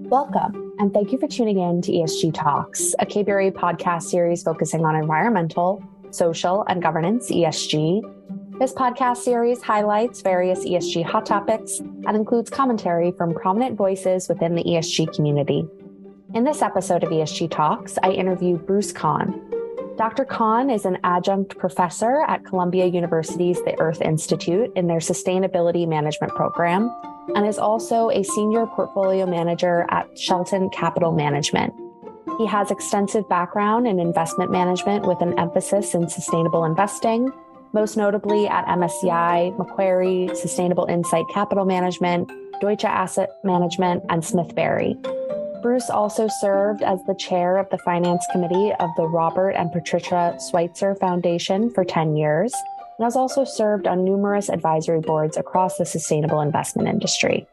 Welcome, and thank you for tuning in to ESG Talks, a KBRA podcast series focusing on environmental, social, and governance ESG. This podcast series highlights various ESG hot topics and includes commentary from prominent voices within the ESG community. In this episode of ESG Talks, I interview Bruce Kahn. Dr. Kahn is an adjunct professor at Columbia University's The Earth Institute in their Sustainability Management program, and is also a senior portfolio manager at Shelton Capital Management. He has extensive background in investment management with an emphasis in sustainable investing, most notably at MSCI, Macquarie, Sustainable Insight Capital Management, Deutsche Asset Management, and Smith Barry. Bruce also served as the chair of the finance committee of the Robert and Patricia Schweitzer Foundation for 10 years, and has also served on numerous advisory boards across the sustainable investment industry.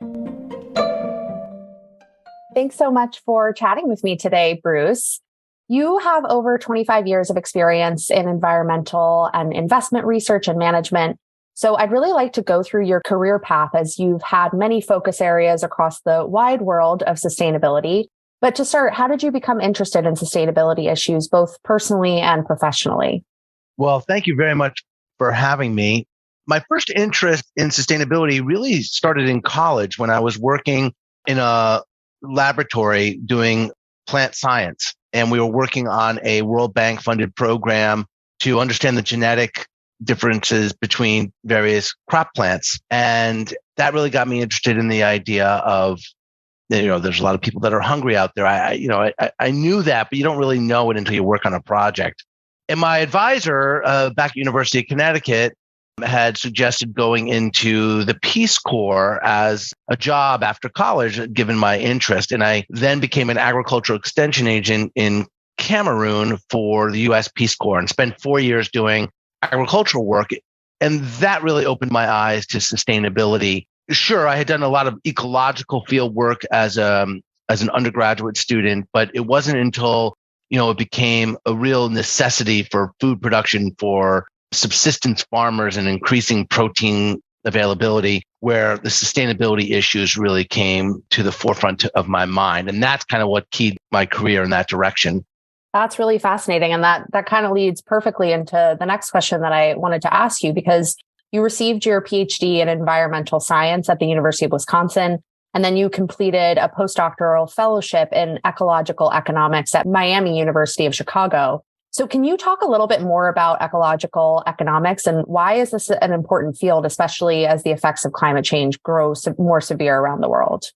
Thanks so much for chatting with me today, Bruce. You have over 25 years of experience in environmental and investment research and management. So I'd really like to go through your career path, as you've had many focus areas across the wide world of sustainability. But to start, how did you become interested in sustainability issues, both personally and professionally? Well, thank you very much for having me. My first interest in sustainability really started in college when I was working in a laboratory doing plant science. And we were working on a World Bank funded program to understand the genetic differences between various crop plants. And that really got me interested in the idea of, there's a lot of people that are hungry out there. I knew that, but you don't really know it until you work on a project. And my advisor back at University of Connecticut had suggested going into the Peace Corps as a job after college, given my interest. And I then became an agricultural extension agent in Cameroon for the U.S. Peace Corps and spent 4 years doing agricultural work. And that really opened my eyes to sustainability. Sure, I had done a lot of ecological field work as an undergraduate student, but it wasn't until it became a real necessity for food production for subsistence farmers and increasing protein availability, where the sustainability issues really came to the forefront of my mind. And that's kind of what keyed my career in that direction. That's really fascinating. And that kind of leads perfectly into the next question that I wanted to ask you, because you received your PhD in environmental science at the University of Wisconsin. And then you completed a postdoctoral fellowship in ecological economics at Miami University of Chicago. So can you talk a little bit more about ecological economics, and why is this an important field, especially as the effects of climate change grow more severe around the world?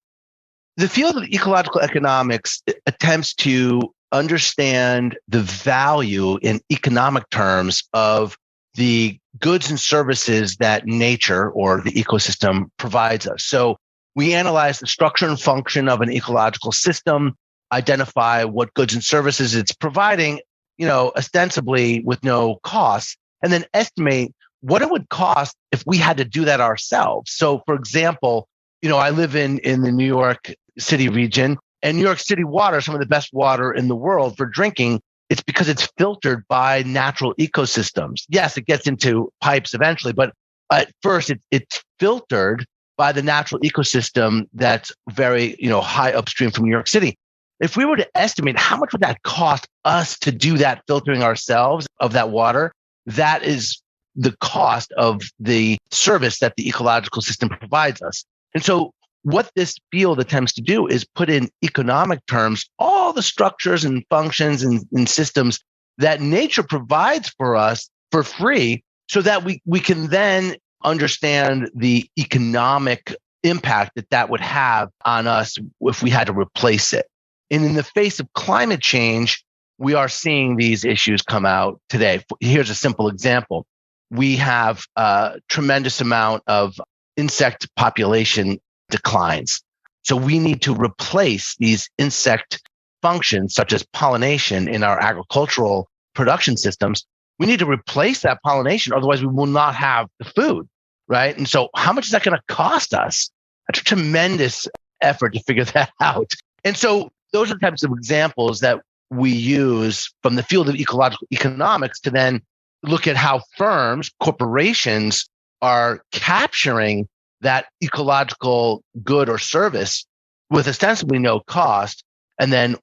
The field of ecological economics attempts to understand the value in economic terms of the goods and services that nature or the ecosystem provides us. So we analyze the structure and function of an ecological system, identify what goods and services it's providing, ostensibly with no cost, and then estimate what it would cost if we had to do that ourselves. So, for example, I live in the New York City region, and New York City water, some of the best water in the world for drinking. It's because it's filtered by natural ecosystems. Yes, it gets into pipes eventually, but at first it's filtered by the natural ecosystem that's very, high upstream from New York City. If we were to estimate how much would that cost us to do that filtering ourselves of that water, that is the cost of the service that the ecological system provides us. And so what this field attempts to do is put in economic terms all the structures and functions and systems that nature provides for us for free, so that we can then understand the economic impact that would have on us if we had to replace it. And in the face of climate change, we are seeing these issues come out today. Here's a simple example. We have a tremendous amount of insect population declines. So we need to replace these insect functions, such as pollination, in our agricultural production systems. We need to replace that pollination, otherwise we will not have the food, right? And so how much is that going to cost us? That's a tremendous effort to figure that out. And so those are the types of examples that we use from the field of ecological economics to then look at how firms, corporations are capturing that ecological good or service with ostensibly no cost. And then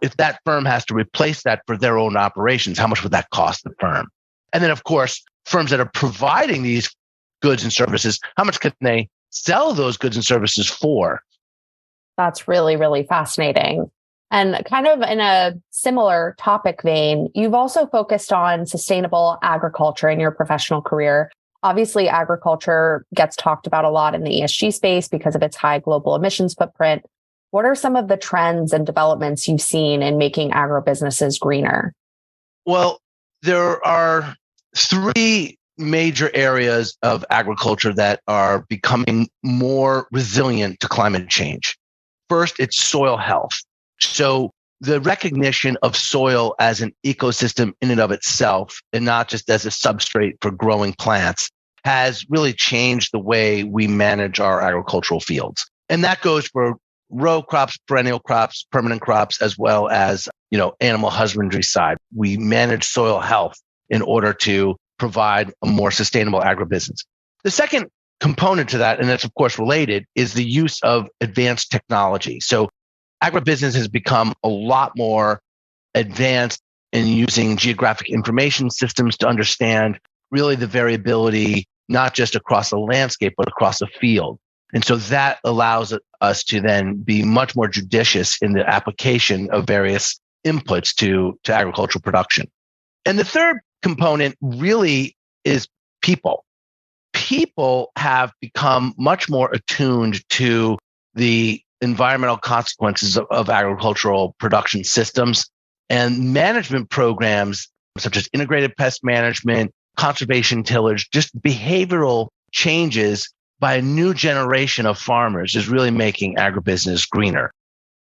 if that firm has to replace that for their own operations, how much would that cost the firm? And then, of course, firms that are providing these goods and services, how much can they sell those goods and services for? That's really, really fascinating. And kind of in a similar topic vein, you've also focused on sustainable agriculture in your professional career. Obviously, agriculture gets talked about a lot in the ESG space because of its high global emissions footprint. What are some of the trends and developments you've seen in making agribusinesses greener? Well, there are three major areas of agriculture that are becoming more resilient to climate change. First, it's soil health. So the recognition of soil as an ecosystem in and of itself, and not just as a substrate for growing plants, has really changed the way we manage our agricultural fields. And that goes for row crops, perennial crops, permanent crops, as well as, animal husbandry side. We manage soil health in order to provide a more sustainable agribusiness. The second component to that, and that's of course related, is the use of advanced technology. So agribusiness has become a lot more advanced in using geographic information systems to understand really the variability, not just across a landscape, but across a field. And so that allows us to then be much more judicious in the application of various inputs to agricultural production. And the third component really is people. People have become much more attuned to the environmental consequences of agricultural production systems, and management programs such as integrated pest management, conservation tillage, just behavioral changes by a new generation of farmers is really making agribusiness greener.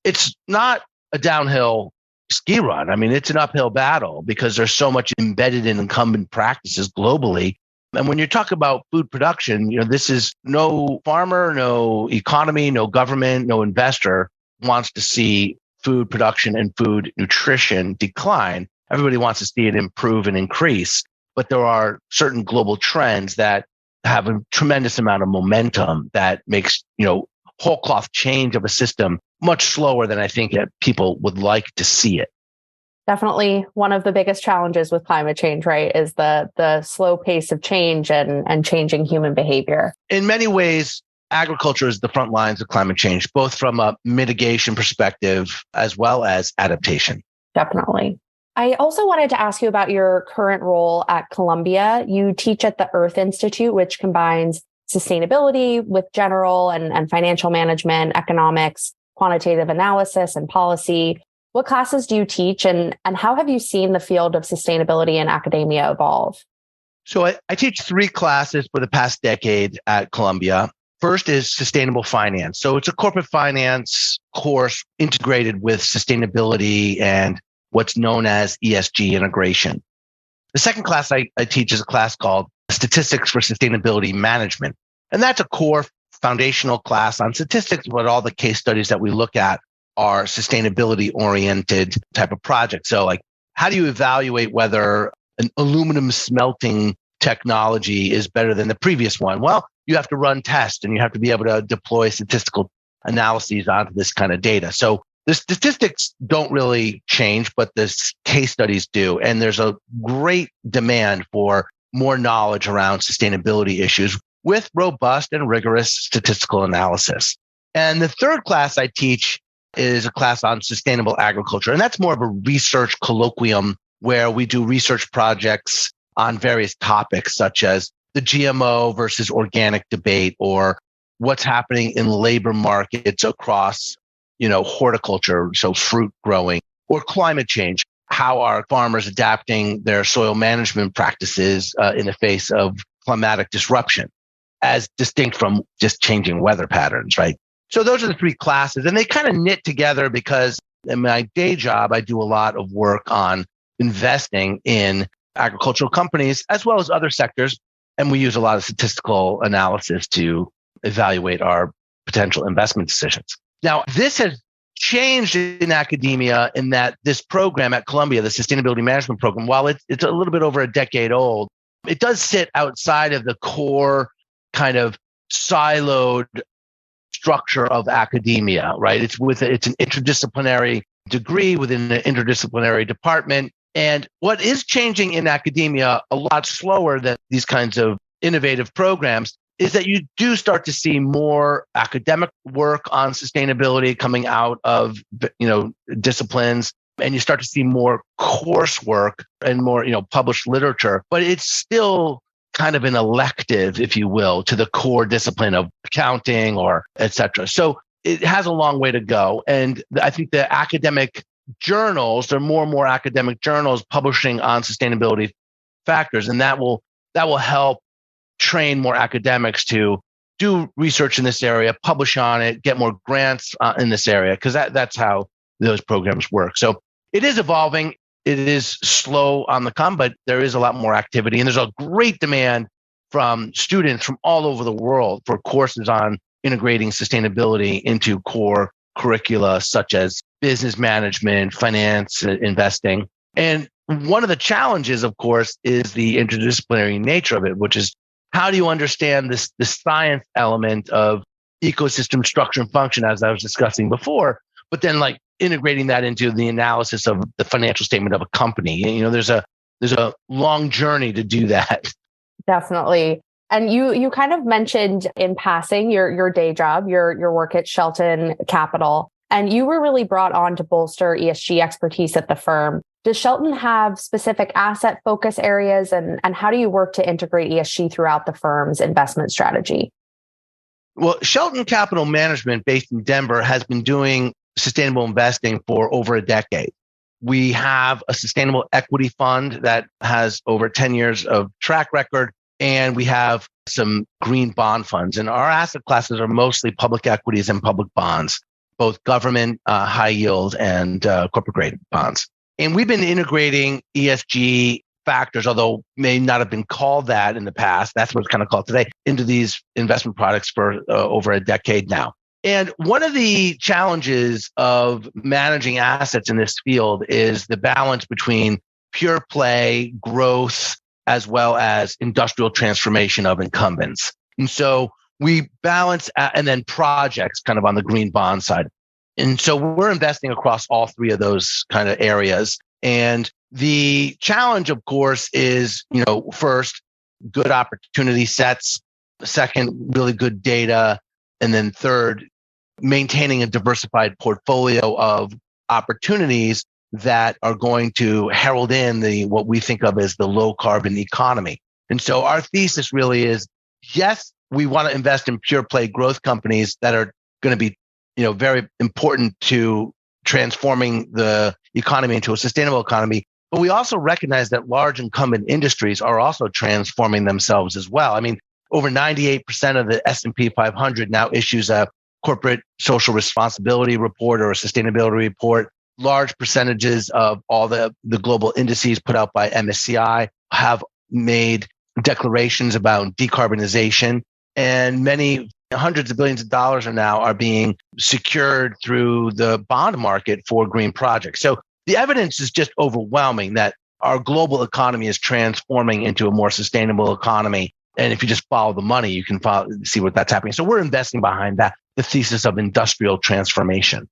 It's not a downhill ski run. I mean, it's an uphill battle because there's so much embedded in incumbent practices globally. And when you talk about food production, this is no farmer, no economy, no government, no investor wants to see food production and food nutrition decline. Everybody wants to see it improve and increase. But there are certain global trends that have a tremendous amount of momentum that makes, whole cloth change of a system much slower than I think that people would like to see it. Definitely one of the biggest challenges with climate change, right, is the slow pace of change and changing human behavior. In many ways, agriculture is the front lines of climate change, both from a mitigation perspective as well as adaptation. Definitely. I also wanted to ask you about your current role at Columbia. You teach at the Earth Institute, which combines sustainability with general and financial management, economics, quantitative analysis, and policy. What classes do you teach, and how have you seen the field of sustainability in academia evolve? So I teach three classes for the past decade at Columbia. First is sustainable finance. So it's a corporate finance course integrated with sustainability and what's known as ESG integration. The second class I teach is a class called Statistics for Sustainability Management. And that's a core foundational class on statistics, but all the case studies that we look at are sustainability oriented type of projects. So like, how do you evaluate whether an aluminum smelting technology is better than the previous one? Well, you have to run tests and you have to be able to deploy statistical analyses onto this kind of data. So the statistics don't really change, but the case studies do. And there's a great demand for more knowledge around sustainability issues with robust and rigorous statistical analysis. And the third class I teach is a class on sustainable agriculture. And that's more of a research colloquium where we do research projects on various topics such as the GMO versus organic debate, or what's happening in labor markets across, horticulture, so fruit growing, or climate change. How are farmers adapting their soil management practices in the face of climatic disruption, as distinct from just changing weather patterns, right? So those are the three classes, and they kind of knit together because in my day job, I do a lot of work on investing in agricultural companies as well as other sectors. And we use a lot of statistical analysis to evaluate our potential investment decisions. Now, this has changed in academia in that this program at Columbia, the Sustainability Management Program, while it's a little bit over a decade old, it does sit outside of the core kind of siloed structure of academia, right? It's an interdisciplinary degree within an interdisciplinary department. And what is changing in academia a lot slower than these kinds of innovative programs is that you do start to see more academic work on sustainability coming out of, disciplines, and you start to see more coursework and more, published literature, but it's still kind of an elective, if you will, to the core discipline of accounting or et cetera. So it has a long way to go. And I think the academic journals, there are more and more academic journals publishing on sustainability factors, and that will help train more academics to do research in this area, publish on it, get more grants in this area, because that's how those programs work. So it is evolving. It is slow on the come, but there is a lot more activity, and there's a great demand from students from all over the world for courses on integrating sustainability into core curricula such as business management, finance, investing. And one of the challenges, of course, is the interdisciplinary nature of it, which is how do you understand the science element of ecosystem structure and function, as I was discussing before, but then integrating that into the analysis of the financial statement of a company. There's a long journey to do that. Definitely. And you kind of mentioned in passing your day job, your work at Shelton Capital, and you were really brought on to bolster ESG expertise at the firm. Does Shelton have specific asset focus areas, and how do you work to integrate ESG throughout the firm's investment strategy? Well, Shelton Capital Management, based in Denver, has been doing sustainable investing for over a decade. We have a sustainable equity fund that has over 10 years of track record, and we have some green bond funds. And our asset classes are mostly public equities and public bonds, both government, high yield, and corporate grade bonds. And we've been integrating ESG factors, although may not have been called that in the past, that's what it's kind of called today, into these investment products for over a decade now. And one of the challenges of managing assets in this field is the balance between pure play growth as well as industrial transformation of incumbents. And so we balance and then projects kind of on the green bond side. And so we're investing across all three of those kind of areas. And the challenge, of course, is, first, good opportunity sets. Second, really good data. And then third, maintaining a diversified portfolio of opportunities that are going to herald in what we think of as the low carbon economy. And so our thesis really is, yes, we want to invest in pure play growth companies that are going to be, very important to transforming the economy into a sustainable economy. But we also recognize that large incumbent industries are also transforming themselves as well. I mean, over 98% of the S&P 500 now issues a corporate social responsibility report or a sustainability report. Large percentages of all the global indices put out by MSCI have made declarations about decarbonization, and many hundreds of billions of dollars are being secured through the bond market for green projects. So the evidence is just overwhelming that our global economy is transforming into a more sustainable economy. And if you just follow the money, you can see what that's happening. So we're investing behind that, the thesis of industrial transformation.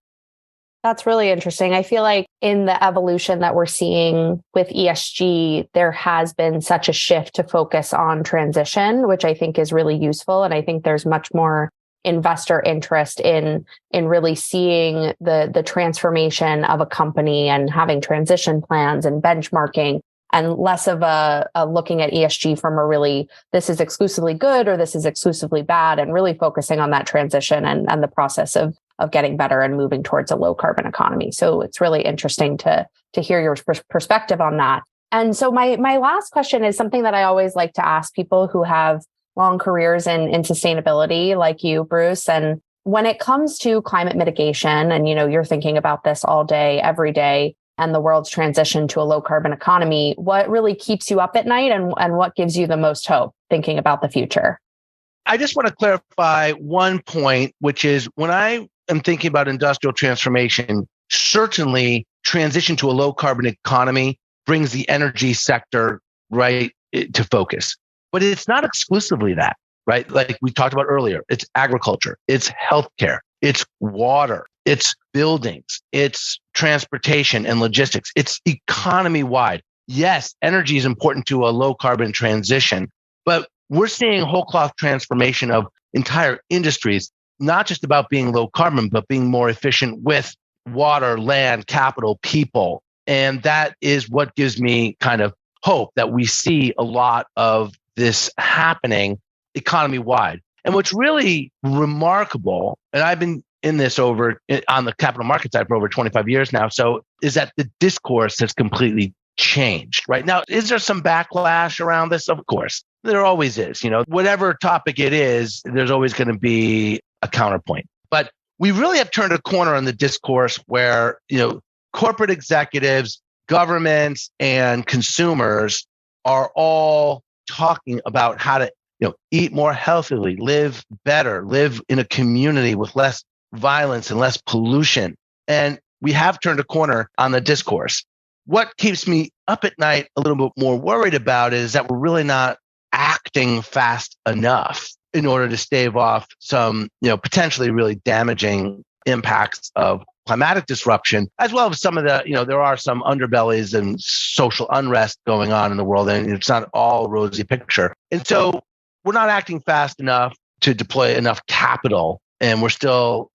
That's really interesting. I feel like in the evolution that we're seeing with ESG, there has been such a shift to focus on transition, which I think is really useful. And I think there's much more investor interest in really seeing the transformation of a company and having transition plans and benchmarking, and less of a looking at ESG from a really, this is exclusively good or this is exclusively bad, and really focusing on that transition and the process of getting better and moving towards a low carbon economy. So it's really interesting to hear your perspective on that. And so my last question is something that I always like to ask people who have long careers in sustainability, like you, Bruce. And when it comes to climate mitigation, and you're thinking about this all day, every day, and the world's transition to a low carbon economy, what really keeps you up at night, and what gives you the most hope thinking about the future? I just want to clarify one point, which is when I am thinking about industrial transformation, certainly transition to a low carbon economy brings the energy sector right to focus. But it's not exclusively that, right? Like we talked about earlier, it's agriculture, it's healthcare, it's water, it's buildings, it's transportation and logistics, it's economy wide. Yes, energy is important to a low carbon transition, but we're seeing whole cloth transformation of entire industries, not just about being low carbon, but being more efficient with water, land, capital, people. And that is what gives me kind of hope that we see a lot of this happening economy wide. And what's really remarkable, and I've been in this over on the capital market side for over 25 years now, so is that the discourse has completely changed. Right now, is there some backlash around this? Of course, there always is. Whatever topic it is, there's always going to be a counterpoint. But we really have turned a corner on the discourse where, corporate executives, governments, and consumers are all talking about how to, eat more healthily, live better, live in a community with less violence and less pollution. And we have turned a corner on the discourse. What keeps me up at night a little bit more worried about is that we're really not acting fast enough in order to stave off some, potentially really damaging impacts of climatic disruption, as well as some of the, there are some underbellies and social unrest going on in the world, and it's not all a rosy picture. And so we're not acting fast enough to deploy enough capital, and we're still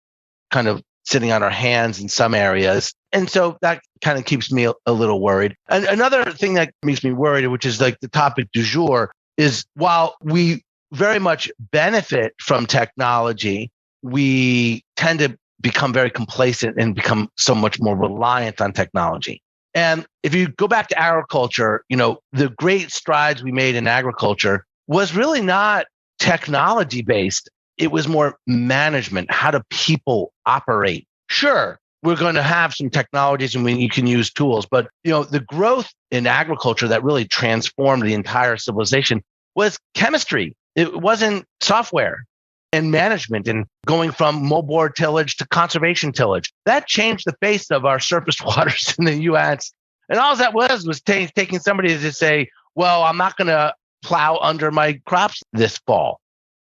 kind of sitting on our hands in some areas. And so that kind of keeps me a little worried. And another thing that makes me worried, which is like the topic du jour, is while we very much benefit from technology, we tend to become very complacent and become so much more reliant on technology. And if you go back to agriculture, the great strides we made in agriculture was really not technology based. It was more management. How do people operate? Sure, we're going to have some technologies and you can use tools, but the growth in agriculture that really transformed the entire civilization was chemistry. It wasn't software and management and going from moldboard tillage to conservation tillage. That changed the face of our surface waters in the U.S. And all that was taking somebody to say, well, I'm not going to plow under my crops this fall.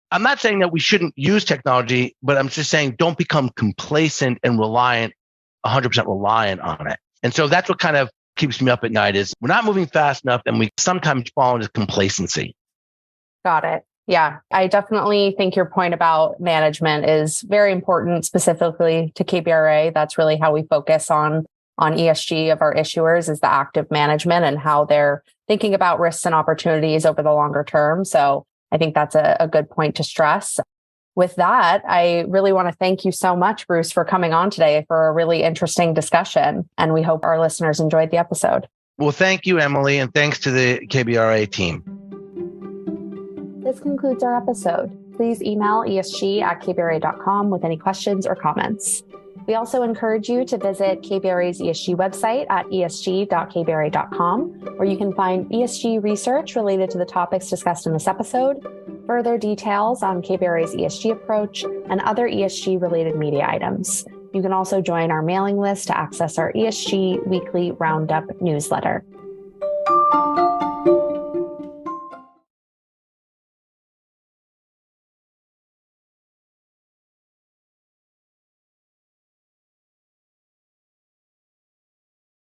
I'm not saying that we shouldn't use technology, but I'm just saying don't become complacent and 100% reliant on it. And so that's what kind of keeps me up at night is we're not moving fast enough and we sometimes fall into complacency. Got it. Yeah, I definitely think your point about management is very important, specifically to KBRA. That's really how we focus on ESG of our issuers is the active management and how they're thinking about risks and opportunities over the longer term. So I think that's a good point to stress. With that, I really want to thank you so much, Bruce, for coming on today for a really interesting discussion. And we hope our listeners enjoyed the episode. Well, thank you, Emily, and thanks to the KBRA team. This concludes our episode. Please email esg@kbra.com with any questions or comments. We also encourage you to visit KBRA's ESG website at esg.kbra.com, where you can find ESG research related to the topics discussed in this episode, further details on KBRA's ESG approach, and other ESG-related media items. You can also join our mailing list to access our ESG Weekly Roundup newsletter.